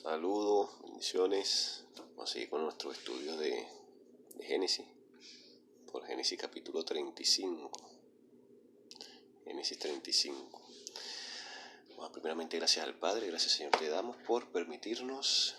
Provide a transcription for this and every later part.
Saludos, bendiciones. Vamos a seguir con nuestro estudio de Génesis, por Génesis capítulo 35. Génesis 35. Bueno, primeramente gracias al Padre, gracias Señor te damos por permitirnos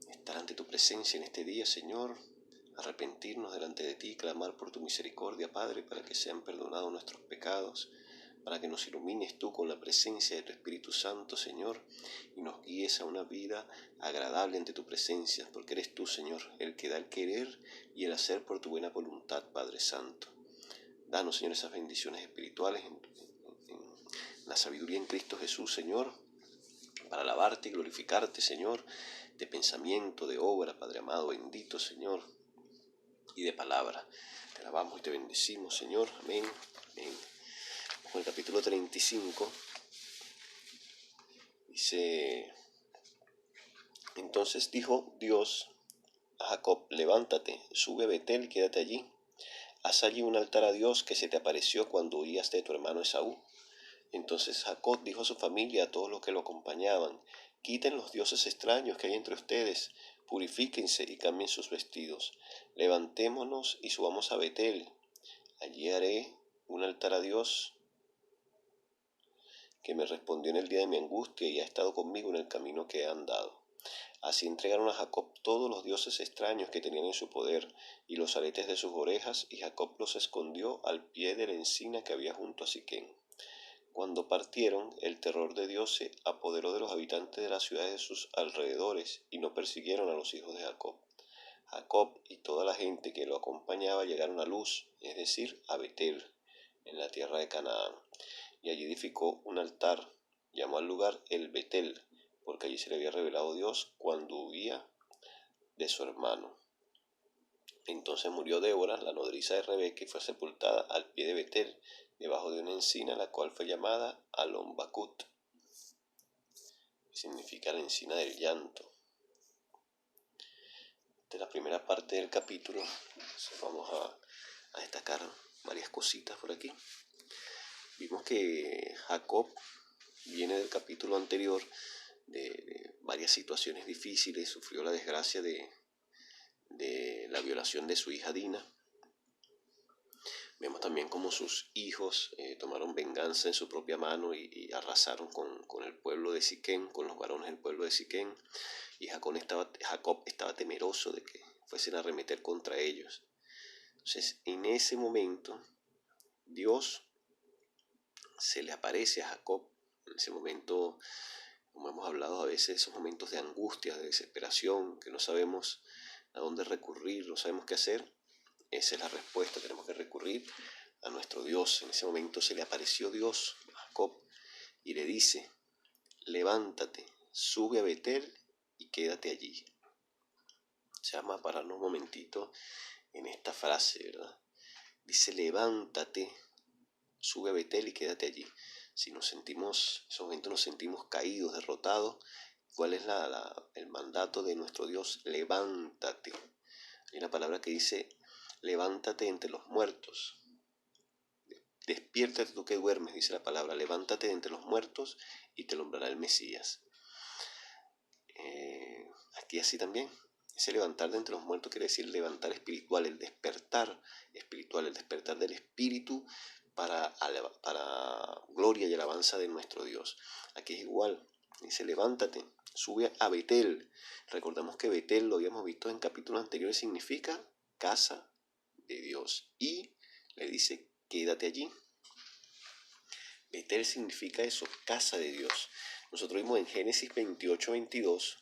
estar ante tu presencia en este día, Señor, arrepentirnos delante de ti, clamar por tu misericordia, Padre, para que sean perdonados nuestros pecados, para que nos ilumines tú con la presencia de tu Espíritu Santo, Señor, y nos guíes a una vida agradable ante tu presencia, porque eres tú, Señor, el que da el querer y el hacer por tu buena voluntad, Padre Santo. Danos, Señor, esas bendiciones espirituales en la sabiduría en Cristo Jesús, Señor, para alabarte y glorificarte, Señor, de pensamiento, de obra, Padre amado, bendito, Señor, y de palabra. Te alabamos y te bendecimos, Señor. Amén. Amén. Con el capítulo 35 dice: entonces dijo Dios a Jacob: levántate, sube a Betel, quédate allí. Haz allí un altar a Dios que se te apareció cuando huías de tu hermano Esaú. Entonces Jacob dijo a su familia, a todos los que lo acompañaban: quiten los dioses extraños que hay entre ustedes, purifíquense y cambien sus vestidos. Levantémonos y subamos a Betel. Allí haré un altar a Dios que me respondió en el día de mi angustia y ha estado conmigo en el camino que he andado. Así entregaron a Jacob todos los dioses extraños que tenían en su poder y los aretes de sus orejas, y Jacob los escondió al pie de la encina que había junto a Siquén. Cuando partieron, el terror de Dios se apoderó de los habitantes de las ciudades de sus alrededores, y no persiguieron a los hijos de Jacob. Jacob y toda la gente que lo acompañaba llegaron a Luz, es decir, a Betel, en la tierra de Canaán, y allí edificó un altar. Llamó al lugar El Betel, porque allí se le había revelado Dios cuando huía de su hermano. Entonces murió Débora, la nodriza de Rebeca, y fue sepultada al pie de Betel, debajo de una encina, la cual fue llamada Alon-Bakut, que significa la encina del llanto. Esta es la primera parte del capítulo. Entonces vamos a destacar varias cositas por aquí. Vimos que Jacob viene del capítulo anterior de varias situaciones difíciles. Sufrió la desgracia de la violación de su hija Dina. Vemos también cómo sus hijos tomaron venganza en su propia mano y arrasaron con el pueblo de Siquén, con los varones del pueblo de Siquén, y Jacob estaba temeroso de que fuesen a arremeter contra ellos. Entonces, en ese momento, Dios se le aparece a Jacob. En ese momento, como hemos hablado a veces, esos momentos de angustia, de desesperación, que no sabemos a dónde recurrir, no sabemos qué hacer. Esa es la respuesta, tenemos que recurrir a nuestro Dios. En ese momento se le apareció Dios a Jacob y le dice: levántate, sube a Betel y quédate allí. Se llama a pararnos un momentito en esta frase, ¿verdad? Dice: levántate, sube a Betel y quédate allí. Si en esos momentos nos sentimos caídos, derrotados, ¿cuál es el mandato de nuestro Dios? Levántate. Hay una palabra que dice: levántate entre los muertos. Despiértate tú que duermes, dice la palabra. Levántate de entre los muertos y te alumbrará el Mesías. Aquí así también. Ese levantar de entre los muertos quiere decir levantar espiritual, el despertar espiritual, el despertar del espíritu para gloria y alabanza de nuestro Dios. Aquí es igual. Dice: levántate, sube a Betel. Recordamos que Betel, lo habíamos visto en capítulos anteriores, significa casa de Dios. Y le dice: quédate allí. Betel significa eso, casa de Dios. Nosotros vimos en Génesis 28-22,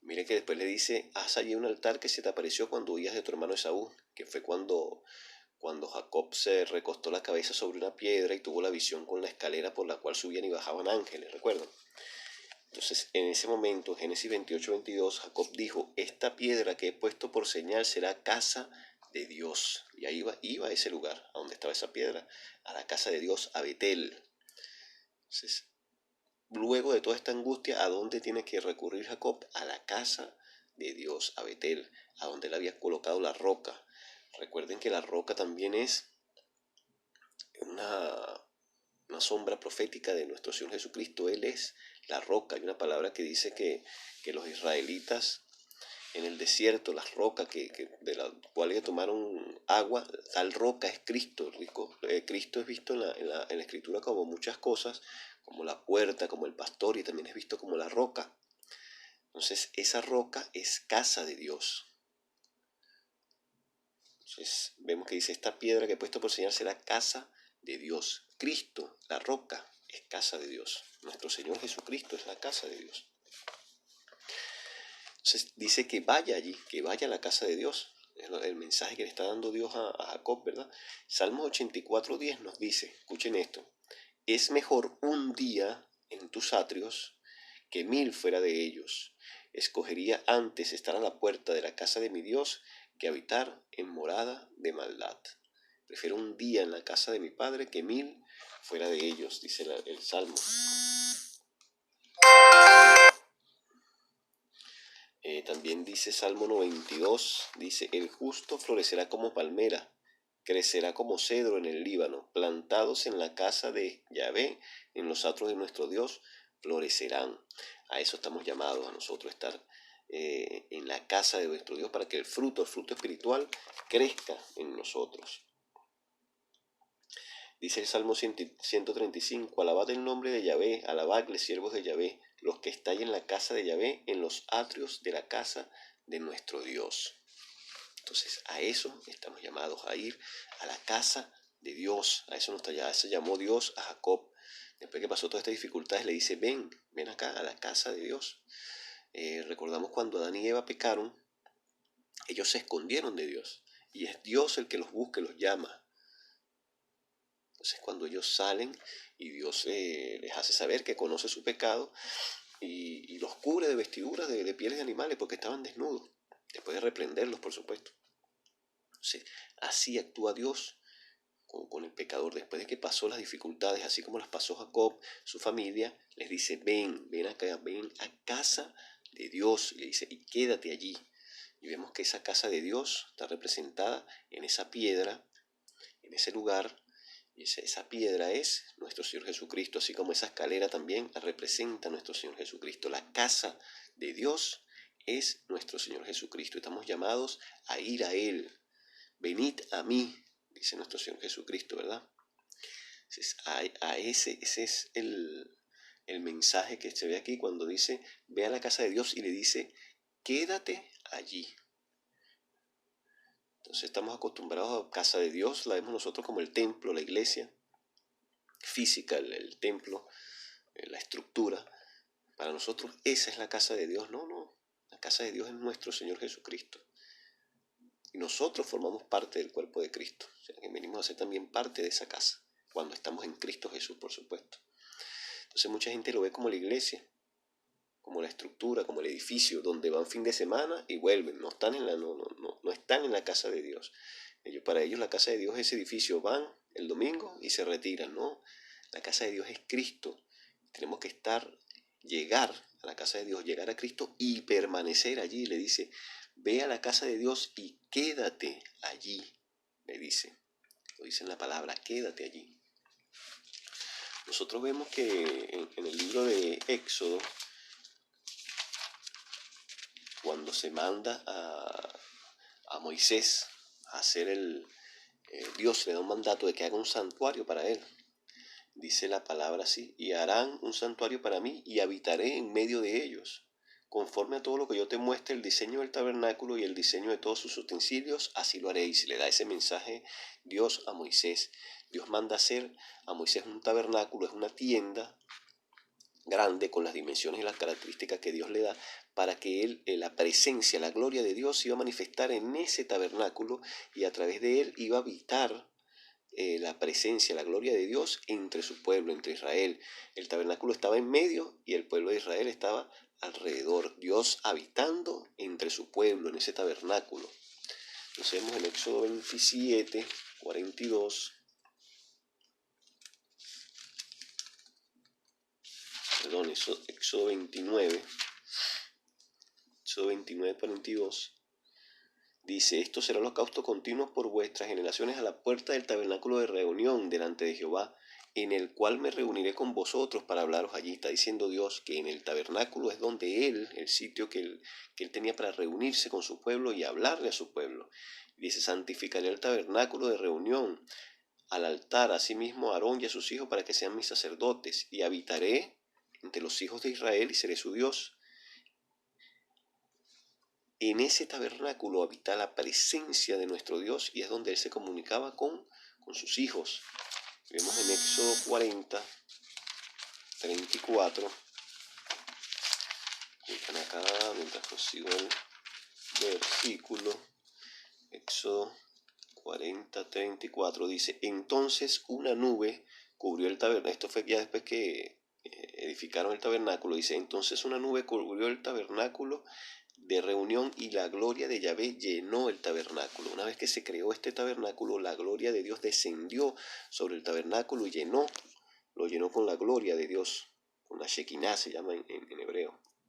mire que después le dice: haz allí un altar que se te apareció cuando huías de tu hermano Esaú, que fue cuando Jacob se recostó la cabeza sobre una piedra y tuvo la visión con la escalera por la cual subían y bajaban ángeles, ¿recuerdan? Entonces, en ese momento, en Génesis 28-22, Jacob dijo: esta piedra que he puesto por señal será casa de Dios. Y ahí iba a ese lugar, a donde estaba esa piedra, a la casa de Dios, a Betel. Entonces, luego de toda esta angustia, ¿a dónde tiene que recurrir Jacob? A la casa de Dios, a Betel, a donde él había colocado la roca. Recuerden que la roca también es una una sombra profética de nuestro Señor Jesucristo. Él es la roca. Hay una palabra que dice que los israelitas en el desierto, las rocas de las cuales tomaron agua, tal roca es Cristo. Cristo es visto en la Escritura como muchas cosas, como la puerta, como el pastor, y también es visto como la roca. Entonces, esa roca es casa de Dios. Entonces, vemos que dice, esta piedra que he puesto por señal será casa de Dios. Cristo, la roca, es casa de Dios. Nuestro Señor Jesucristo es la casa de Dios. Entonces dice que vaya allí, que vaya a la casa de Dios. Es el mensaje que le está dando Dios a Jacob, ¿verdad? Salmos 84:10 nos dice, escuchen esto, es mejor un día en tus atrios que 1000 fuera de ellos. Escogería antes estar a la puerta de la casa de mi Dios que habitar en morada de maldad. Prefiero un día en la casa de mi Padre que 1000 fuera de ellos, dice el Salmo. También dice Salmo 92, dice, el justo florecerá como palmera, crecerá como cedro en el Líbano, plantados en la casa de Yahvé, en los atrios de nuestro Dios, florecerán. A eso estamos llamados, a nosotros estar en la casa de nuestro Dios para que el fruto espiritual, crezca en nosotros. Dice el Salmo 135, alabad el nombre de Yahvé, alabadle siervos de Yahvé, los que estáis en la casa de Yahvé, en los atrios de la casa de nuestro Dios. Entonces a eso estamos llamados, a ir a la casa de Dios. A eso se llamó Dios a Jacob. Después que pasó todas estas dificultades, le dice, ven acá a la casa de Dios. Recordamos cuando Adán y Eva pecaron, ellos se escondieron de Dios. Y es Dios el que los busca, los llama. Entonces cuando ellos salen y Dios les hace saber que conoce su pecado y los cubre de vestiduras de pieles de animales porque estaban desnudos, después de reprenderlos, por supuesto. Entonces así actúa Dios con el pecador. Después de que pasó las dificultades, así como las pasó Jacob, su familia, les dice, ven acá, ven a casa de Dios. Y le dice, y quédate allí. Y vemos que esa casa de Dios está representada en esa piedra, en ese lugar. Y esa piedra es nuestro Señor Jesucristo, así como esa escalera también representa a nuestro Señor Jesucristo. La casa de Dios es nuestro Señor Jesucristo. Estamos llamados a ir a Él. Venid a mí, dice nuestro Señor Jesucristo, ¿verdad? Ese es el mensaje que se ve aquí cuando dice, ve a la casa de Dios y le dice, quédate allí. Entonces estamos acostumbrados a casa de Dios, la vemos nosotros como el templo, la iglesia física, el templo, la estructura. Para nosotros esa es la casa de Dios. No, la casa de Dios es nuestro Señor Jesucristo. Y nosotros formamos parte del cuerpo de Cristo. O sea, que venimos a ser también parte de esa casa, cuando estamos en Cristo Jesús, por supuesto. Entonces mucha gente lo ve como la iglesia, como la estructura, como el edificio, donde van fin de semana y vuelven. No están en la casa de Dios. Para ellos la casa de Dios es ese edificio, van el domingo y se retiran. No, la casa de Dios es Cristo. Tenemos que llegar a la casa de Dios, llegar a Cristo y permanecer allí. Le dice, ve a la casa de Dios y quédate allí, le dice. Lo dice en la palabra, quédate allí. Nosotros vemos que en el libro de Éxodo, cuando se manda a Moisés a hacer Dios le da un mandato de que haga un santuario para él. Dice la palabra así, y harán un santuario para mí y habitaré en medio de ellos. Conforme a todo lo que yo te muestre, el diseño del tabernáculo y el diseño de todos sus utensilios, así lo haréis. Le da ese mensaje Dios a Moisés. Dios manda hacer a Moisés un tabernáculo, es una tienda grande con las dimensiones y las características que Dios le da para que él, la presencia, la gloria de Dios se iba a manifestar en ese tabernáculo y a través de él iba a habitar la presencia, la gloria de Dios entre su pueblo, entre Israel. El tabernáculo estaba en medio y el pueblo de Israel estaba alrededor. Dios habitando entre su pueblo en ese tabernáculo. Entonces vemos en Éxodo 27, 42. Perdón, Éxodo 29. Éxodo 29, 42. Dice, estos serán los holocaustos continuos por vuestras generaciones a la puerta del tabernáculo de reunión delante de Jehová en el cual me reuniré con vosotros para hablaros allí. Está diciendo Dios que en el tabernáculo es donde Él, el sitio que él tenía para reunirse con su pueblo y hablarle a su pueblo. Dice, santificaré el tabernáculo de reunión, al altar, asimismo a Aarón y a sus hijos para que sean mis sacerdotes, y habitaré entre los hijos de Israel y seré su Dios. En ese tabernáculo habita la presencia de nuestro Dios y es donde Él se comunicaba con sus hijos. Vemos en Éxodo 40, 34. Escuchan acá mientras consigo el versículo. Éxodo 40, 34 dice, entonces una nube cubrió el tabernáculo. Esto fue ya después que edificaron el tabernáculo. Dice, entonces una nube cubrió el tabernáculo de reunión y la gloria de Yahvé llenó el tabernáculo. Una vez que se creó este tabernáculo, la gloria de Dios descendió sobre el tabernáculo y lo llenó con la gloria de Dios, con la Shekinah se llama en hebreo.